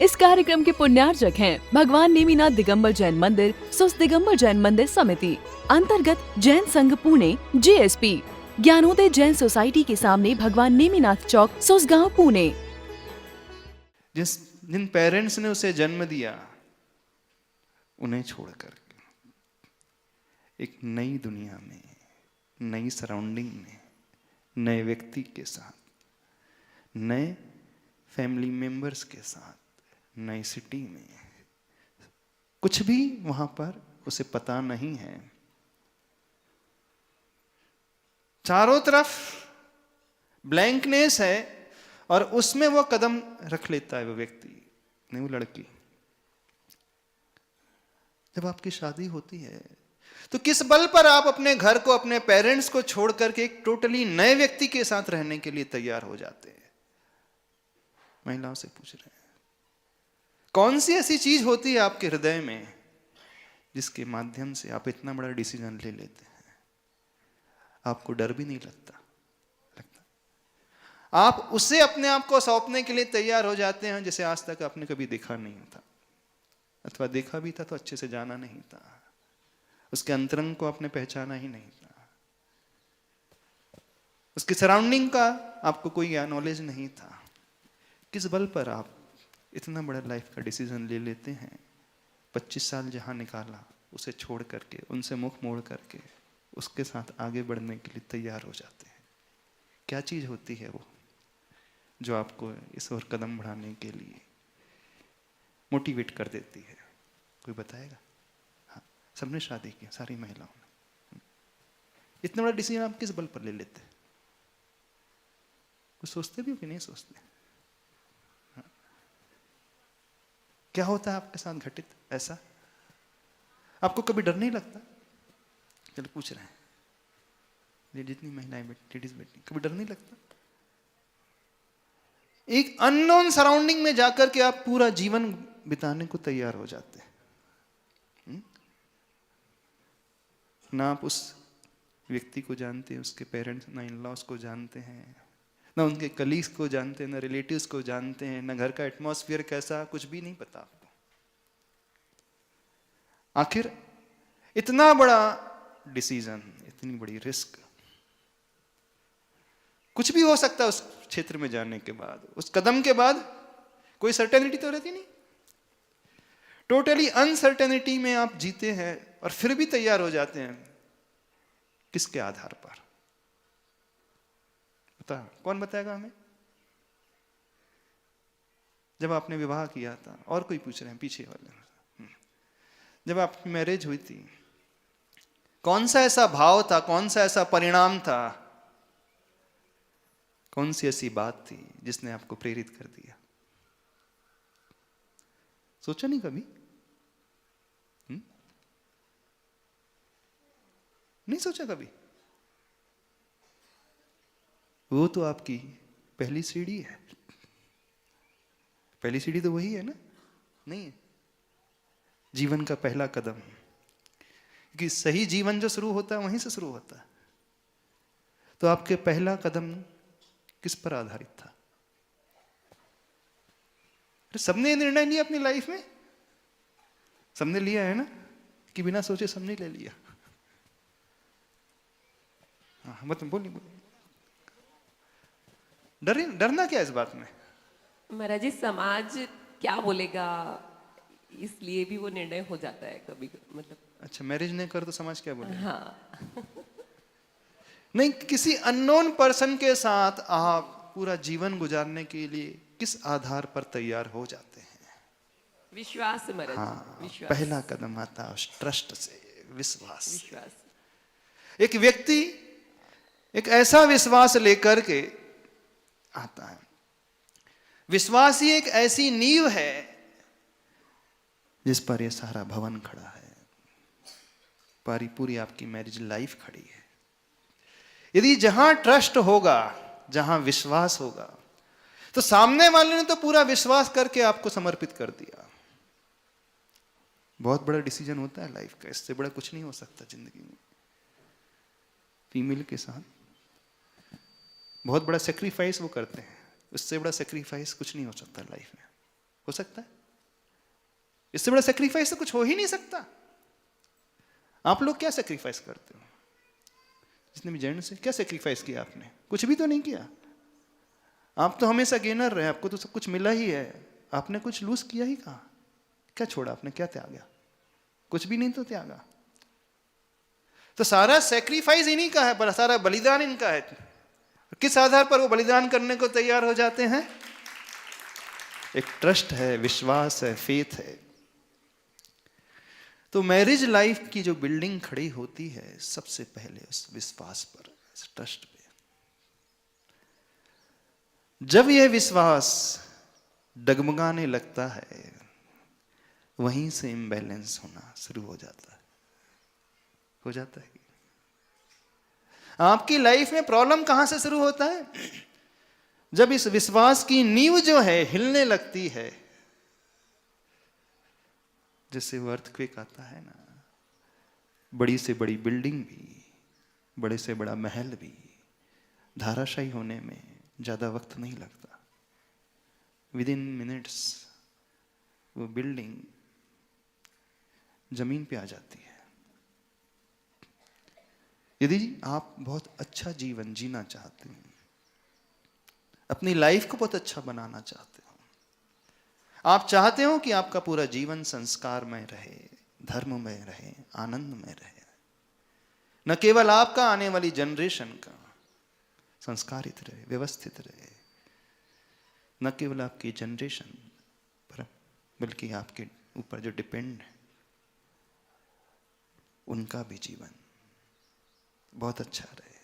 इस कार्यक्रम के पुण्यार्चक हैं भगवान नेमिनाथ दिगंबर जैन मंदिर, सुस दिगंबर जैन मंदिर समिति, अंतर्गत जैन संघ पुणे JSP, ज्ञानोदय जैन सोसाइटी के सामने भगवान नेमिनाथ चौक, सुसगांव, पुणे। जिन पेरेंट्स ने उसे जन्म दिया, उन्हें छोड़कर एक नई दुनिया में, नई सराउंडिंग में, नए व्यक्ति के साथ, नए फैमिली मेंबर्स के साथ, नई सिटी में, कुछ भी वहां पर उसे पता नहीं है। चारों तरफ ब्लैंकनेस है और उसमें वो कदम रख लेता है वो व्यक्ति, नहीं वो लड़की। जब आपकी शादी होती है तो किस बल पर आप अपने घर को, अपने पेरेंट्स को छोड़ करके एक टोटली नए व्यक्ति के साथ रहने के लिए तैयार हो जाते हैं? महिलाओं से पूछ रहे हैं, कौन सी ऐसी चीज होती है आपके हृदय में जिसके माध्यम से आप इतना बड़ा डिसीजन ले लेते हैं? आपको डर भी नहीं लगता। आप उसे अपने आप को सौंपने के लिए तैयार हो जाते हैं जैसे आज तक आपने कभी देखा नहीं था, अथवा देखा भी था तो अच्छे से जाना नहीं था, उसके अंतरंग को आपने पहचाना ही नहीं था, उसकी सराउंडिंग का आपको कोई नॉलेज नहीं था। किस बल पर आप इतना बड़ा लाइफ का डिसीजन ले लेते हैं? 25 साल जहां निकाला उसे छोड़ करके, उनसे मुख मोड़ करके उसके साथ आगे बढ़ने के लिए तैयार हो जाते हैं। क्या चीज होती है वो जो आपको इस ओर कदम बढ़ाने के लिए मोटिवेट कर देती है? कोई बताएगा? हाँ, सबने शादी की, सारी महिलाओं ने। इतना बड़ा डिसीजन आप किस बल पर ले लेते हैं? कुछ सोचते भी हो कि नहीं सोचते? हाँ। क्या होता है आपके साथ घटित ऐसा? आपको कभी डर नहीं लगता? चलो पूछ रहे हैं, जितनी महिलाएं बैठी, लेडीज बैठी, कभी डर नहीं लगता? एक अननोन सराउंडिंग में जाकर के आप पूरा जीवन बिताने को तैयार हो जाते हैं। ना आप उस व्यक्ति को जानते हैं, उसके पेरेंट्स, ना इन लॉज को जानते हैं, ना उनके कलीग्स को जानते हैं, ना रिलेटिव्स को जानते हैं, ना घर का एटमॉस्फेयर कैसा, कुछ भी नहीं पता आपको। आखिर इतना बड़ा डिसीजन, इतनी बड़ी रिस्क, कुछ भी हो सकता है उस क्षेत्र में जाने के बाद, उस कदम के बाद कोई सर्टेनिटी तो रहती नहीं। टोटली अनसर्टेनिटी में आप जीते हैं और फिर भी तैयार हो जाते हैं। किसके आधार पर? बता, कौन बताएगा हमें? जब आपने विवाह किया था, और कोई पूछ रहे हैं पीछे वाले, जब आपकी मैरिज हुई थी, कौन सा ऐसा भाव था, कौन सा ऐसा परिणाम था, कौन सी ऐसी बात थी जिसने आपको प्रेरित कर दिया? सोचा नहीं कभी? नहीं सोचा कभी? वो तो आपकी पहली सीढ़ी है। पहली सीढ़ी तो वही है ना? नहीं है? जीवन का पहला कदम, क्योंकि सही जीवन जो शुरू होता है वहीं से शुरू होता है। तो आपके पहला कदम किस पर आधारित था? सबने निर्णय लिया अपनी लाइफ में, सबने लिया है ना, कि बिना सोचे सबने ले लिया? हाँ, मतलब बोलिए। डरना क्या है इस बात में? महाराज जी, समाज क्या बोलेगा, इसलिए भी वो निर्णय हो जाता है कभी, मतलब। अच्छा, मैरिज नहीं कर तो समाज क्या बोलेगा? हाँ। नहीं, किसी अननोन पर्सन के साथ आप पूरा जीवन गुजारने के लिए किस आधार पर तैयार हो जाते हैं? विश्वास महाराज। हाँ, विश्वास। पहला कदम आता है उस ट्रस्ट से, विश्वास। विश्वास। एक व्यक्ति एक ऐसा विश्वास लेकर के आता है। विश्वास ही एक ऐसी नींव है जिस पर यह सारा भवन खड़ा है, पूरी आपकी मैरिज लाइफ खड़ी है। यदि जहां ट्रस्ट होगा, जहां विश्वास होगा, तो सामने वाले ने तो पूरा विश्वास करके आपको समर्पित कर दिया। बहुत बड़ा डिसीजन होता है लाइफ का, इससे बड़ा कुछ नहीं हो सकता जिंदगी में। फीमेल के साथ बहुत बड़ा सेक्रीफाइस वो करते हैं, उससे बड़ा सेक्रीफाइस कुछ नहीं हो सकता लाइफ में। हो सकता है? इससे बड़ा सेक्रीफाइस तो कुछ हो ही नहीं सकता। आप लोग क्या सेक्रीफाइस करते हो? जितने भी जेंट्स से क्या सेक्रीफाइस किया आपने? कुछ भी तो नहीं किया। आप तो हमेशा गेनर रहे, आपको तो सब कुछ मिला ही है, आपने कुछ लूज किया ही कहाँ? क्या छोड़ा आपने, क्या त्यागा? कुछ भी नहीं तो त्यागा। तो सारा सेक्रीफाइस इन्हीं का है, पर सारा बलिदान इनका है। किस आधार पर वो बलिदान करने को तैयार हो जाते हैं? एक ट्रस्ट है, विश्वास है, फेथ है। तो मैरिज लाइफ की जो बिल्डिंग खड़ी होती है सबसे पहले उस विश्वास पर, इस ट्रस्ट पे। जब यह विश्वास डगमगाने लगता है, वहीं से इम्बैलेंस होना शुरू हो जाता है। हो जाता है। आपकी लाइफ में प्रॉब्लम कहां से शुरू होता है? जब इस विश्वास की नींव जो है हिलने लगती है, जैसे वो अर्थक्वेक आता है ना, बड़ी से बड़ी बिल्डिंग भी, बड़े से बड़ा महल भी धाराशायी होने में ज्यादा वक्त नहीं लगता। विद इन मिनट्स वो बिल्डिंग जमीन पे आ जाती है। यदि आप बहुत अच्छा जीवन जीना चाहते हो, अपनी लाइफ को बहुत अच्छा बनाना चाहते हो, आप चाहते हो कि आपका पूरा जीवन संस्कारमय रहे, धर्ममय रहे, आनंदमय रहे, न केवल आपका, आने वाली जनरेशन का संस्कारित रहे, व्यवस्थित रहे, न केवल आपकी जनरेशन पर बल्कि आपके ऊपर जो डिपेंड है उनका भी जीवन बहुत अच्छा रहे।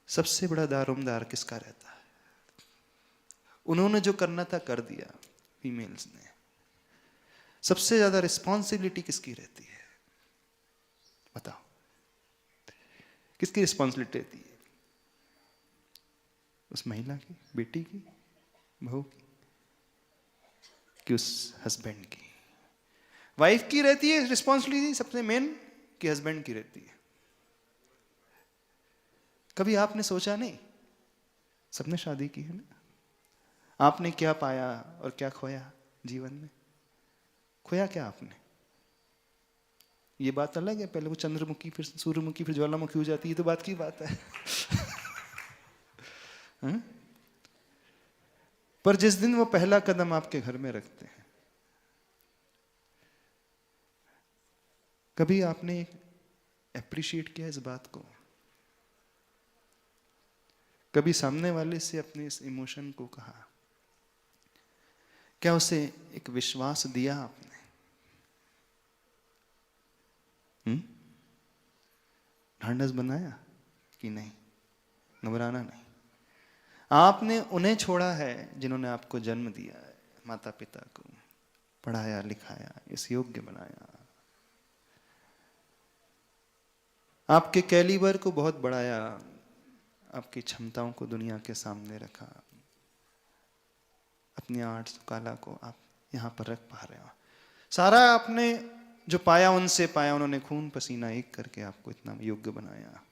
सबसे बड़ा दारोमदार किसका रहता है? उन्होंने जो करना था कर दिया, फीमेल्स ने। सबसे ज्यादा रिस्पॉन्सिबिलिटी किसकी रहती है? बताओ, किसकी रिस्पॉन्सिबिलिटी रहती है? उस महिला की, बेटी की, बहू की, कि उस हस्बैंड की? वाइफ की रहती है रिस्पॉन्सिबिलिटी सबसे मेन, कि हस्बैंड की रहती है? कभी आपने सोचा नहीं? सबने शादी की है ना, आपने क्या पाया और क्या खोया जीवन में? खोया क्या आपने? ये बात अलग है, पहले वो चंद्रमुखी फिर सूर्यमुखी फिर ज्वालामुखी हो जाती है, तो बात की बात है। पर जिस दिन वो पहला कदम आपके घर में रखते हैं, कभी आपने एप्रिशिएट किया इस बात को? कभी सामने वाले से अपने इस इमोशन को कहा? क्या उसे एक विश्वास दिया आपने? ढांढस बनाया कि नहीं? घबराना नहीं। आपने उन्हें छोड़ा है जिन्होंने आपको जन्म दिया है, माता पिता को पढ़ाया लिखाया, इस योग्य बनाया, आपके कैलिबर को बहुत बढ़ाया, आपकी क्षमताओं को दुनिया के सामने रखा, अपनी आर्ट्स कला को आप यहां पर रख पा रहे हो। सारा आपने जो पाया उनसे पाया, उन्होंने खून पसीना एक करके आपको इतना योग्य बनाया।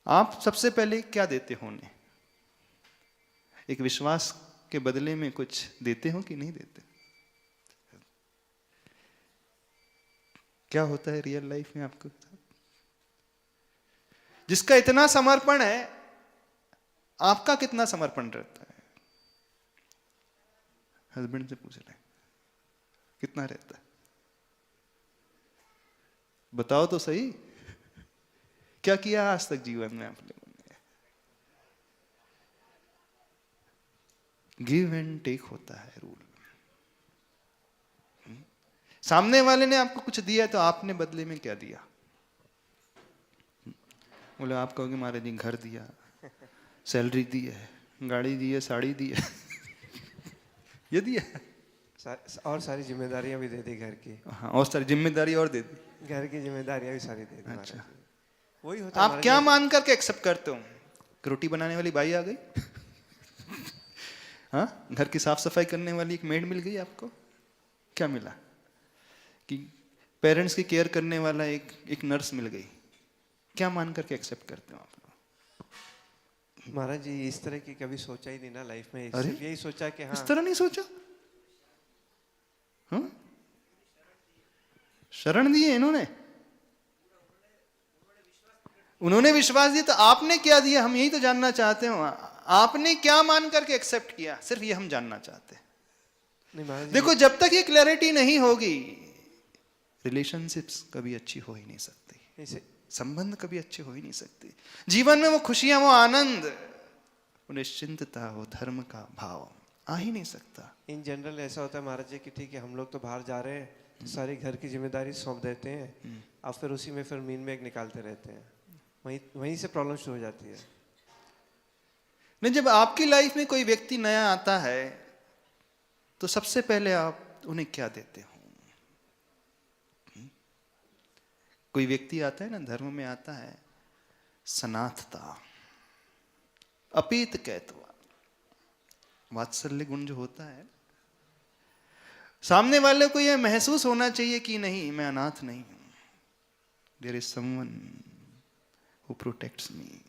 आप सबसे पहले क्या देते हो उन्हें? एक विश्वास के बदले में कुछ देते हो कि नहीं देते? क्या होता है रियल लाइफ में आपको? जिसका इतना समर्पण है, आपका कितना समर्पण रहता है? हस्बैंड से पूछ रहे हैं, कितना रहता है? बताओ तो सही, क्या किया आज तक जीवन में आप लोगों ने? गिव एंड टेक होता है रूल। सामने वाले ने आपको कुछ दिया तो आपने बदले में क्या दिया? बोले आप कहोगे महाराज जी घर दिया, सैलरी दी है, गाड़ी दी है, साड़ी दी है, ये दिया, और सारी जिम्मेदारियां भी दे दी घर की। हाँ, और सारी जिम्मेदारी और दे दी, घर की जिम्मेदारियां भी सारी दे दी। अच्छा, वही होता। आप क्या मान करके एक्सेप्ट करते हो? रोटी बनाने वाली बाई आ गई, हाँ, घर की साफ सफाई करने वाली एक मेड मिल गई आपको, क्या मिला? कि पेरेंट्स की केयर करने वाला एक नर्स मिल गई, क्या मान करके एक्सेप्ट करते हो आप लोग? महाराज जी इस तरह की कभी सोचा ही नहीं ना लाइफ में, अरे? सिर्फ यही सोचा कि हाँ इस तरह नहीं सोचा? हाँ? शरण दिए इन्होंने, उन्होंने विश्वास दिया, तो आपने क्या दिया? हम यही तो जानना चाहते हो, आपने क्या मान करके एक्सेप्ट किया, सिर्फ ये हम जानना चाहते हैं। नहीं महाराज जी, देखो, जब तक ये क्लैरिटी नहीं होगी, रिलेशनशिप्स कभी अच्छी हो ही नहीं सकती, इसे संबंध कभी अच्छे हो ही नहीं सकते। जीवन में वो खुशियां, वो आनंद, वो निश्चिंतता, वो धर्म का भाव आ ही नहीं सकता। इन जनरल ऐसा होता है महाराज जी कि ठीक है हम लोग तो बाहर जा रहे हैं, तो सारी घर की जिम्मेदारी सौंप देते हैं, अब फिर उसी में फिर मीन में निकालते रहते हैं, वहीं से प्रॉब्लम शुरू हो जाती है। नहीं, जब आपकी लाइफ में कोई व्यक्ति नया आता है तो सबसे पहले आप उन्हें क्या देते हो? कोई व्यक्ति आता है ना, धर्म में आता है सनातता, अपीत कैतवा, वात्सल्य गुण जो होता है, सामने वाले को यह महसूस होना चाहिए कि नहीं, मैं अनाथ नहीं हूं, there is someone who protects me,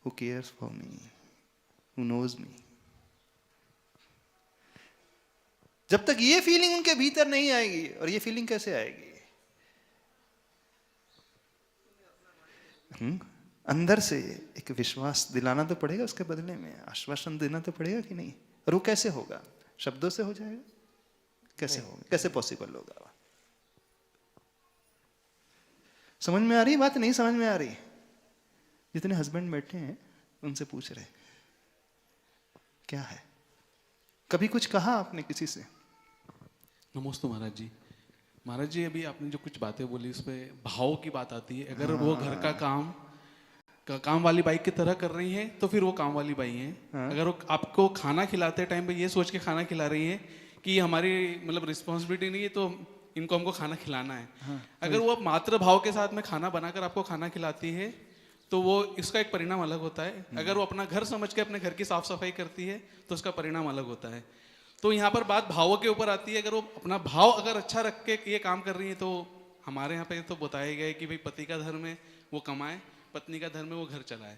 who cares for me, who knows me. जब तक ये फीलिंग उनके भीतर नहीं आएगी, और ये फीलिंग कैसे आएगी? अंदर से एक विश्वास दिलाना तो पड़ेगा, उसके बदले में आश्वासन देना तो पड़ेगा कि नहीं? और वो कैसे होगा? शब्दों से हो जाएगा? कैसे होगा? कैसे पॉसिबल होगा? समझ में आ रही बात? नहीं समझ में आ रही? जितने हस्बैंड बैठे हैं उनसे पूछ रहे क्या है, कभी कुछ कहा आपने किसी से? नमस्ते महाराज जी। महाराज जी, अभी आपने जो कुछ बातें बोली उस पर भाव की बात आती है। अगर वो घर का काम वाली बाई की तरह कर रही हैं तो फिर वो काम वाली बाई हैं। अगर वो आपको खाना खिलाते टाइम पे ये सोच के खाना खिला रही हैं कि ये हमारी मतलब रिस्पॉन्सिबिलिटी नहीं है, तो इनको हमको खाना खिलाना है। अगर वो मातृ भाव के साथ में खाना बनाकर आपको खाना खिलाती है तो वो इसका एक परिणाम अलग होता है। अगर वो अपना घर समझ के अपने घर की साफ सफाई करती है तो उसका परिणाम अलग होता है। तो यहाँ पर बात भावों के ऊपर आती है। अगर वो अपना भाव अगर अच्छा रख के ये काम कर रही है तो हमारे यहाँ पे तो बताया गया है कि भाई पति का धर्म है वो कमाए, पत्नी का धर्म है वो घर चलाए।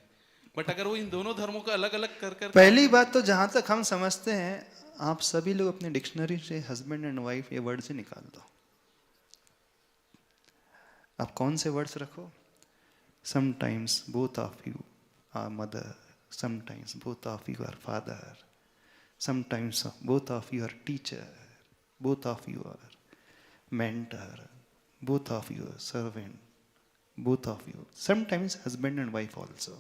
बट अगर वो इन दोनों धर्मों को अलग अलग कर कर पहली बात तो जहां तक हम समझते हैं, आप सभी लोग अपने डिक्शनरी से हस्बैंड एंड वाइफ ये वर्ड से निकाल दो। आप कौन से वर्ड्स रखो? Sometimes both of you are mother, sometimes both of you are father, sometimes both of you are teacher, both of you are mentor, both of you are servant, both of you sometimes husband and wife also.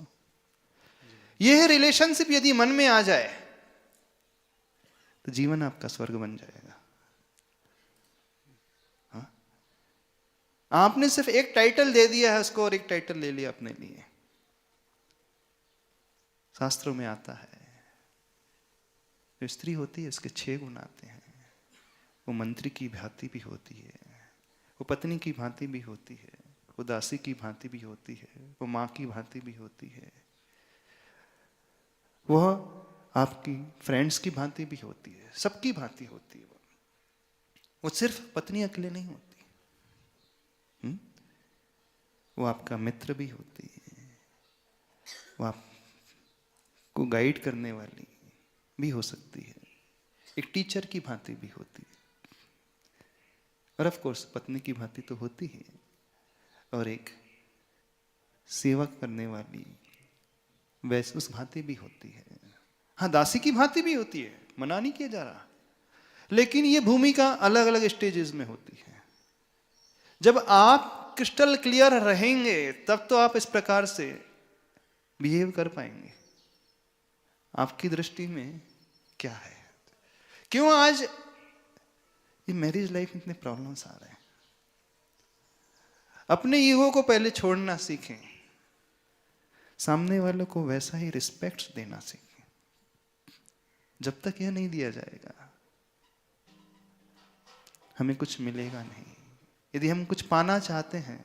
यह relationship यदि मन में आ जाए तो जीवन आपका स्वर्ग बन जाएगा। हाँ? आपने सिर्फ एक टाइटल दे दिया है उसको और एक टाइटल ले लिया अपने लिए। शास्त्रों में आता है जो स्त्री होती है उसके 6 गुण आते हैं। वो मंत्री की भांति भी होती है, वो पत्नी की भांति भी होती है, वो दासी की भांति भी होती है, वो माँ की भांति भी होती है, वह आपकी फ्रेंड्स की भांति भी होती है, सबकी भांति होती है। वो सिर्फ पत्नी अकेले नहीं होती, वो आपका मित्र भी होती है, वो आपको गाइड करने वाली भी हो सकती है, एक टीचर की भांति भी होती है, और ऑफ कोर्स पत्नी की भांति तो होती है, और एक सेवा करने वाली वैसे उस भांति भी होती है। हाँ, दासी की भांति भी होती है, मना नहीं किया जा रहा, लेकिन ये भूमिका अलग अलग स्टेजेस में होती है। जब आप क्रिस्टल क्लियर रहेंगे तब तो आप इस प्रकार से बिहेव कर पाएंगे। आपकी दृष्टि में क्या है? क्यों आज ये मैरिज लाइफ में इतने प्रॉब्लम्स आ रहे हैं? अपने ईगो को पहले छोड़ना सीखें, सामने वालों को वैसा ही रिस्पेक्ट देना सीखें। जब तक यह नहीं दिया जाएगा हमें कुछ मिलेगा नहीं। यदि हम कुछ पाना चाहते हैं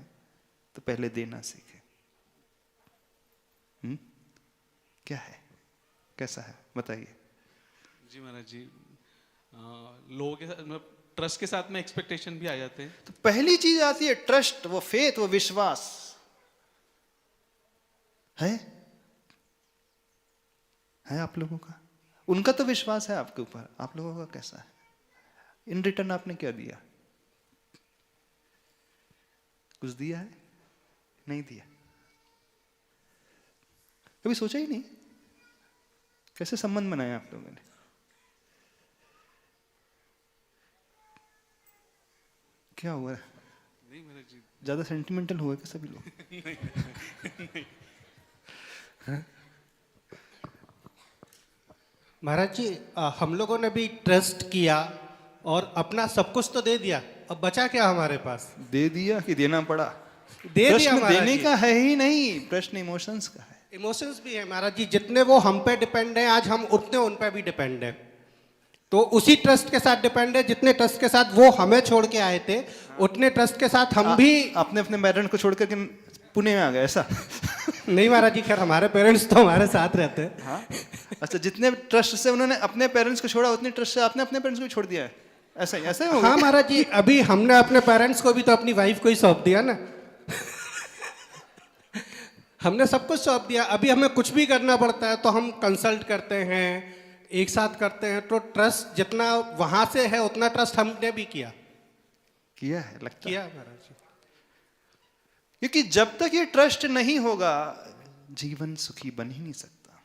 तो पहले देना सीखें। क्या है, कैसा है, बताइए। जी महाराज जी, लोगों के साथ मतलब ट्रस्ट के साथ में एक्सपेक्टेशन भी आ जाते हैं। तो पहली चीज आती है ट्रस्ट, वो फेथ, वो विश्वास है। है आप लोगों का? उनका तो विश्वास है आपके ऊपर, आप लोगों का कैसा है? इन रिटर्न आपने क्या दिया? कुछ दिया है? नहीं दिया। कभी सोचा ही नहीं कैसे संबंध बनाए आप लोगों ने? क्या हुआ? नहीं महाराज जी, ज्यादा सेंटिमेंटल हुए क्या सभी लोग? महाराज जी, हम लोगों ने भी ट्रस्ट किया और अपना सब कुछ तो दे दिया, अब बचा क्या हमारे पास? दे दिया कि देना पड़ा? दे दिया प्रश्न महाराज देने जी। का है ही नहीं, प्रश्न इमोशंस का है। इमोशंस भी है महाराज जी, जितने वो हम पे डिपेंड है आज हम उतने उन पे भी डिपेंड है। तो उसी ट्रस्ट के साथ डिपेंड है, जितने ट्रस्ट के साथ वो हमें छोड़ के आए थे उतने ट्रस्ट के साथ हम भी। आपने अपने पेरेंट्स को छोड़ करके पुणे में आ गए ऐसा? नहीं महाराज जी, खैर हमारे पेरेंट्स तो हमारे साथ रहते हैं। हाँ? अच्छा, जितने ट्रस्ट से उन्होंने अपने पेरेंट्स को छोड़ा उतने ट्रस्ट से आपने अपने पेरेंट्स को छोड़ दिया है, ऐसा ही हो हाँ गया? महाराज जी, अभी हमने अपने पेरेंट्स को भी तो अपनी वाइफ को ही सौंप दिया ना। हमने सब कुछ सौंप दिया, अभी हमें कुछ भी करना पड़ता है तो हम कंसल्ट करते हैं, एक साथ करते हैं। तो ट्रस्ट जितना वहां से है उतना ट्रस्ट हमने भी किया है लगता है। किया महाराज जी। क्योंकि जब तक ये ट्रस्ट नहीं होगा जीवन सुखी बन ही नहीं सकता,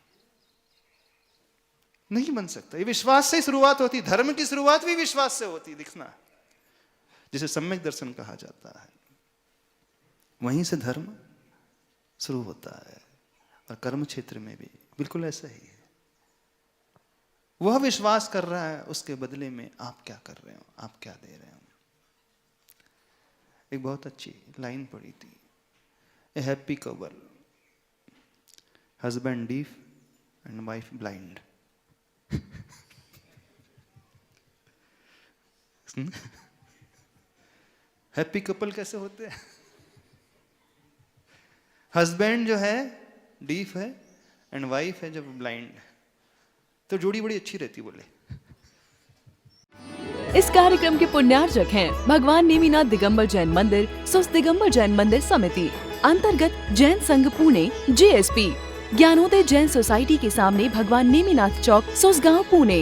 नहीं बन सकता। ये विश्वास से शुरुआत होती, धर्म की शुरुआत भी विश्वास से होती, दिखना, जिसे सम्यक दर्शन कहा जाता है। वहीं से धर्म शुरू होता है और कर्म क्षेत्र में भी बिल्कुल ऐसा ही है। वह विश्वास कर रहा है, उसके बदले में आप क्या कर रहे हो, आप क्या दे रहे हो। एक बहुत अच्छी लाइन पढ़ी थी, ए happy couple, husband deaf and wife blind. Happy couple कैसे होते हैं? हस्बैंड जो है डीफ है एंड वाइफ है जब ब्लाइंड, तो जोड़ी बड़ी अच्छी रहती बोले। इस कार्यक्रम के पुण्यार्जक हैं भगवान नेमिनाथ दिगंबर जैन मंदिर, सुस्त दिगंबर जैन मंदिर समिति, अंतर्गत जैन संघ पुणे, JSP, ज्ञानोदय जैन सोसाइटी के सामने भगवान नेमिनाथ चौक, सुसगांव, पुणे।